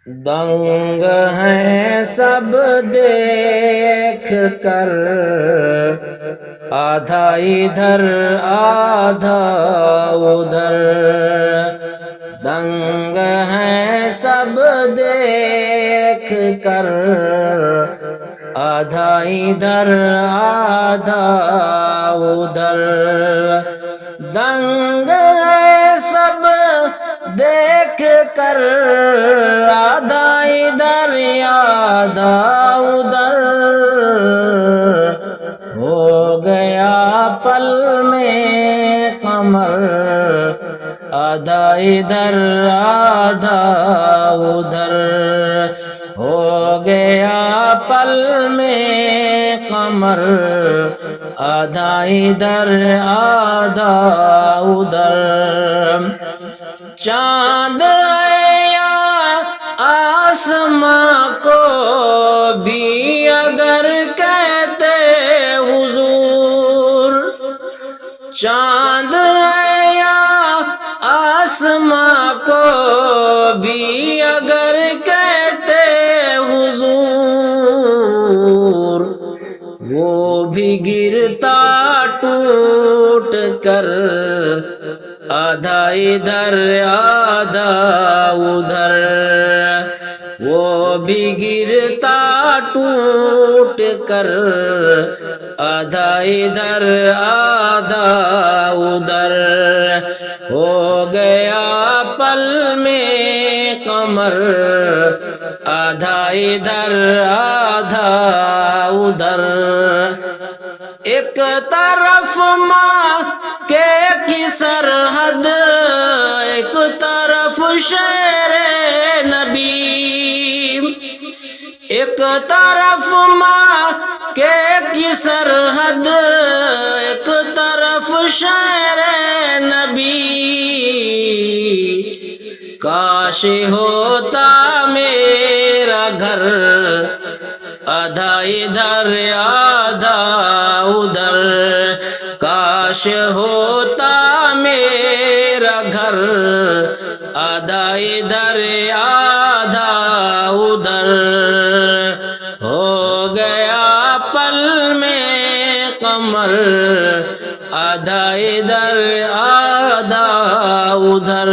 دنگ ہیں سب دیکھ کر، آدھا ادھر آدھا ادھر، دنگ ہیں سب دیکھ کر، آدھا ادھر آدھا ادھر، دنگ ہے سب دیکھ کر، آدھا ادھر آدھا ادھر، ہو گیا پل میں قمر، آدھا ادھر آدھا ادھر، ہو گیا پل میں قمر، آدھا ادھر آدھا ادھر، چاند یا آسماں کو بھی اگر کہتے حضور، چاند یا آسماں کو بھی اگر کہتے حضور، وہ بھی گرتا ٹوٹ کر، آدھا ادھر آدھا ادھر، وہ بھی گرتا ٹوٹ کر، آدھا ادھر آدھا ادھر، ہو گیا پل میں قمر، آدھا ادھر آدھا ادھر، ایک طرف ماں کی سرحد، ایک طرف شہر نبی، ایک طرف ماں کی سرحد، ایک طرف شہر نبی، کاش ہوتا میرا گھر، آدھا ادھر آدھا ادھر، کاش ہوتا میرا گھر، آدھا ادھر آدھا ادھر، ہو گیا پل میں قمر، آدھا ادھر آدھا ادھر،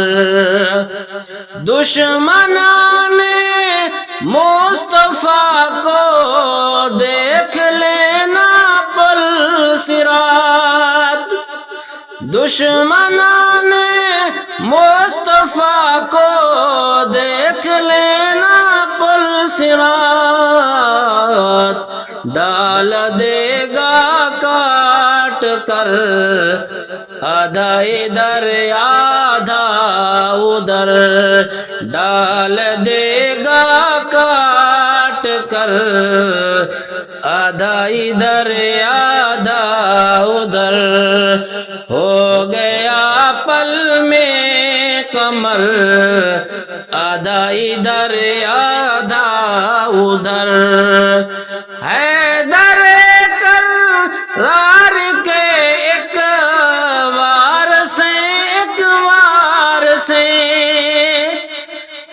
دشمنان مصطفیٰ کو دیکھ لینا پل صراط، دشمنان مصطفیٰ کو دیکھ لینا پل صراط، ڈال دے گا کاٹ کر، آدھا ادھر آدھا ادھر، ڈال دے گا کاٹ کر، آدھا ادھر آدھا ادھر، ہو گیا پل میں قمر، آدھا ادھر آدھا ادھر، حیدر کرار کے ایک وار سے، ایک وار سے،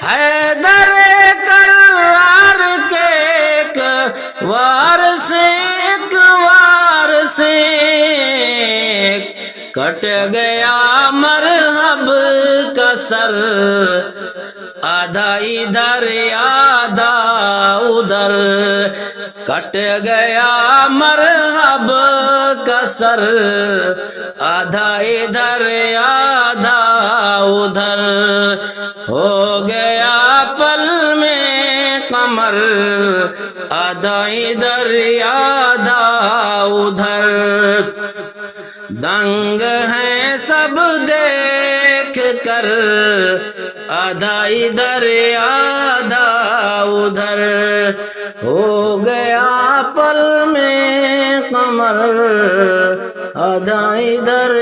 حیدر کرار کے ایک وار سے، ایک وار سے، کٹ گیا مرحب کا سر، آدھا ادھر آدھا ادھر، کٹ گیا مرحب کا سر، آدھا ادھر آدھا ادھر، ہو گیا پل میں قمر، آدھا ادھر آدھا ادھر، دنگ ہیں سب دیکھ کر، آدھا ادھر آدھا ادھر، ہو گیا پل میں قمر، آدھا ادھر